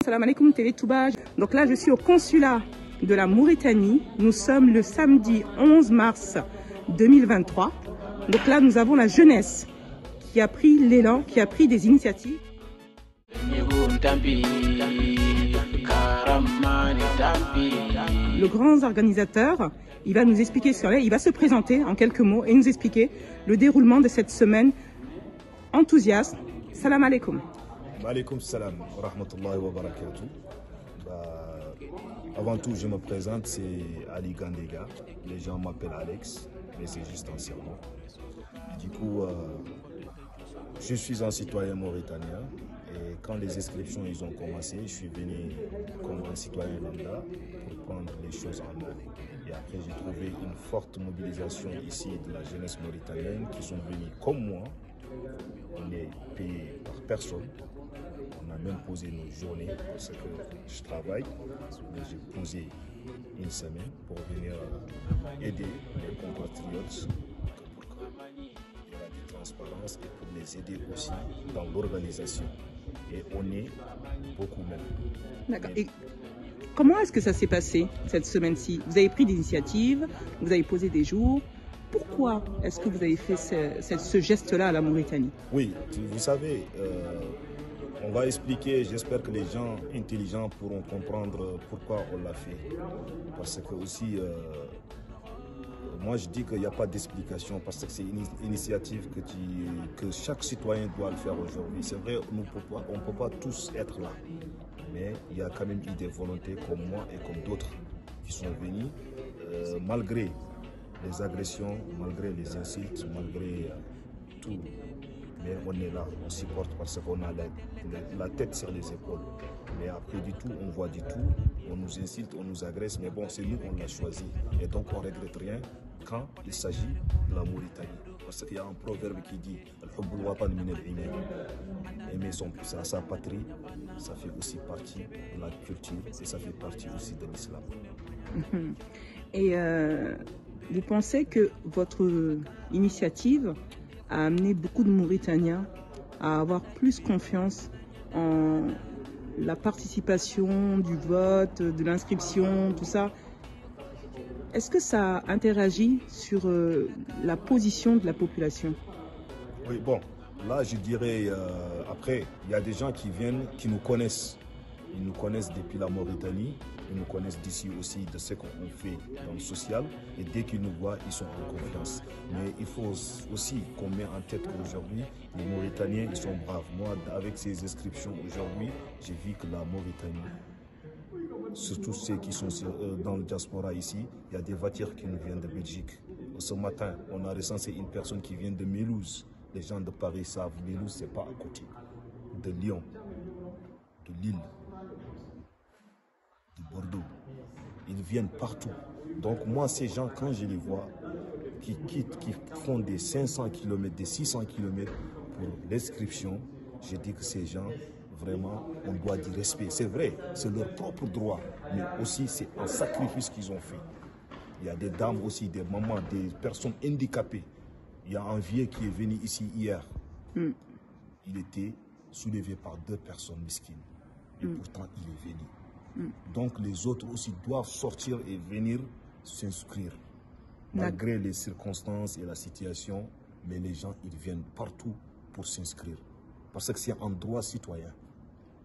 Salam alaikum Télé Touba. Donc là je suis au consulat de la Mauritanie. Nous sommes le samedi 11 mars 2023. Donc là nous avons la jeunesse qui a pris l'élan, qui a pris des initiatives. Le grand organisateur, il va nous expliquer il va se présenter en quelques mots et nous expliquer le déroulement de cette semaine enthousiaste. Salam alaikum. Alaikum salam wa rahmatullahi wa barakatuh. Avant tout, je me présente, c'est Ali Gandega. Les gens m'appellent Alex, mais c'est juste un surnom. Du coup, je suis un citoyen mauritanien et quand les inscriptions ils ont commencé, je suis venu comme un citoyen lambda pour prendre les choses en main. Et après, j'ai trouvé une forte mobilisation ici de la jeunesse mauritanienne qui sont venus comme moi. On est payé par personne. On a même posé nos journées parce que je travaille, mais j'ai posé une semaine pour venir aider les compatriotes pour qu'il y ait de transparence et pour les aider aussi dans l'organisation. Et on est beaucoup même. D'accord. Et comment est-ce que ça s'est passé cette semaine-ci? Vous avez pris des initiatives, vous avez posé des jours. Pourquoi est-ce que vous avez fait ce geste-là à la Mauritanie? Oui, vous savez, on va expliquer, j'espère que les gens intelligents pourront comprendre pourquoi on l'a fait. Parce que aussi, moi je dis qu'il n'y a pas d'explication, parce que c'est une initiative que chaque citoyen doit le faire aujourd'hui. C'est vrai, on ne peut pas tous être là, mais il y a quand même eu des volontés comme moi et comme d'autres qui sont venus, malgré les agressions, malgré les insultes, malgré tout. Mais on est là, on supporte parce qu'on a la tête sur les épaules. Mais après du tout, on voit du tout, on nous insulte, on nous agresse, mais bon, c'est nous qu'on l'a choisi. Et donc on ne regrette rien quand il s'agit de la Mauritanie. Parce qu'il y a un proverbe qui dit aimer sa patrie, ça fait aussi partie de la culture et ça fait partie aussi de l'islam. Et vous pensez que votre initiative a amené beaucoup de Mauritaniens à avoir plus confiance en la participation du vote, de l'inscription, tout ça? Est-ce que ça interagit sur la position de la population? Oui, bon, là je dirais, après, il y a des gens qui viennent, qui nous connaissent. Ils nous connaissent depuis la Mauritanie, ils nous connaissent d'ici aussi, de ce qu'on fait dans le social. Et dès qu'ils nous voient, ils sont en confiance. Mais il faut aussi qu'on mette en tête qu'aujourd'hui, les Mauritaniens, ils sont braves. Moi, avec ces inscriptions aujourd'hui, j'ai vu que la Mauritanie, surtout ceux qui sont dans le diaspora ici, il y a des voitures qui nous viennent de Belgique. Ce matin, on a recensé une personne qui vient de Mulhouse. Les gens de Paris savent, Mulhouse, c'est pas à côté. De Lyon, de Lille, de Bordeaux. Ils viennent partout. Donc moi, ces gens, quand je les vois, qui quittent, qui font des 500 km, des 600 km pour l'inscription, je dis que ces gens, vraiment, on doit du respect. C'est vrai, c'est leur propre droit, mais aussi c'est un sacrifice qu'ils ont fait. Il y a des dames aussi, des mamans, des personnes handicapées. Il y a un vieux qui est venu ici hier. Il était soulevé par 2 personnes mesquines. Et pourtant, il est venu. Donc les autres aussi doivent sortir et venir s'inscrire. Malgré les circonstances et la situation, mais les gens, ils viennent partout pour s'inscrire. Parce que c'est un droit citoyen.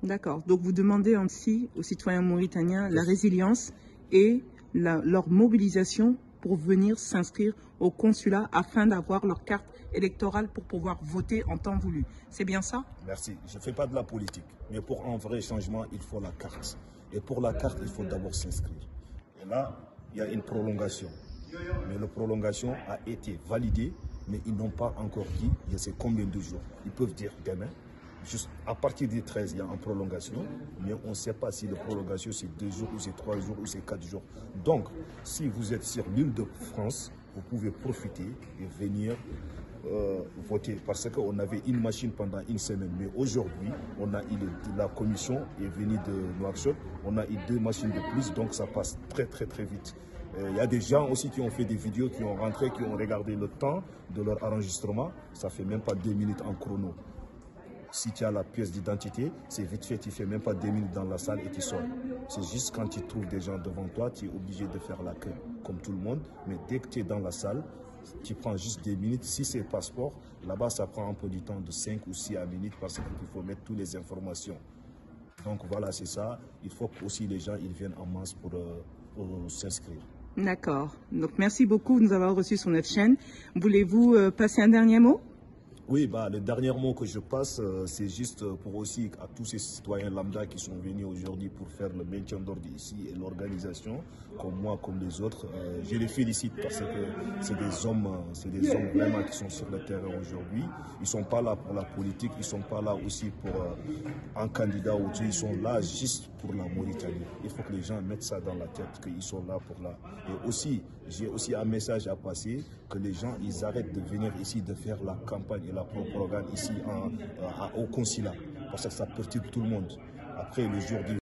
D'accord. Donc vous demandez ainsi aux citoyens mauritaniens la résilience et leur mobilisation pour venir s'inscrire au consulat afin d'avoir leur carte électorale pour pouvoir voter en temps voulu. C'est bien ça? Merci. Je ne fais pas de la politique, mais pour un vrai changement, il faut la carte. Et pour la carte, il faut d'abord s'inscrire. Et là, il y a une prolongation. Mais la prolongation a été validée, mais ils n'ont pas encore dit c'est combien de jours. Ils peuvent dire demain. Juste à partir du 13, il y a une prolongation, mais on ne sait pas si la prolongation c'est 2 jours, ou c'est 3 jours, ou c'est 4 jours. Donc, si vous êtes sur l'île de France, vous pouvez profiter et venir voter. Parce qu'on avait une machine pendant une semaine, mais aujourd'hui, on a eu la commission est venue de Nouakchott, on a eu 2 machines de plus, donc ça passe très très très vite. Il y a des gens aussi qui ont fait des vidéos, qui ont rentré, qui ont regardé le temps de leur enregistrement. Ça fait même pas 2 minutes en chrono. si tu as la pièce d'identité, c'est vite fait, tu ne fais même pas 2 minutes dans la salle et tu sors. C'est juste quand tu trouves des gens devant toi, tu es obligé de faire la queue, comme tout le monde. Mais dès que tu es dans la salle, tu prends juste 2 minutes. Si c'est passeport, là-bas, ça prend un peu du temps de 5 ou 6 minutes parce qu'il faut mettre toutes les informations. Donc voilà, c'est ça. Il faut que aussi les gens ils viennent en masse pour s'inscrire. D'accord. Donc merci beaucoup de nous avoir reçus sur notre chaîne. Voulez-vous passer un dernier mot? Oui, le dernier mot que je passe, c'est juste pour aussi à tous ces citoyens lambda qui sont venus aujourd'hui pour faire le maintien d'ordre ici et l'organisation, comme moi, comme les autres. Je les félicite parce que c'est des hommes vraiment qui sont sur le terrain aujourd'hui. Ils ne sont pas là pour la politique, ils ne sont pas là aussi pour un candidat ou tout, ils sont là juste pour la Mauritanie. Il faut que les gens mettent ça dans la tête, qu'ils sont là pour là. Et aussi, j'ai aussi un message à passer, que les gens, ils arrêtent de venir ici, de faire la campagne et la propagande ici au consulat, parce que ça perturbe tout le monde. Après, le jour du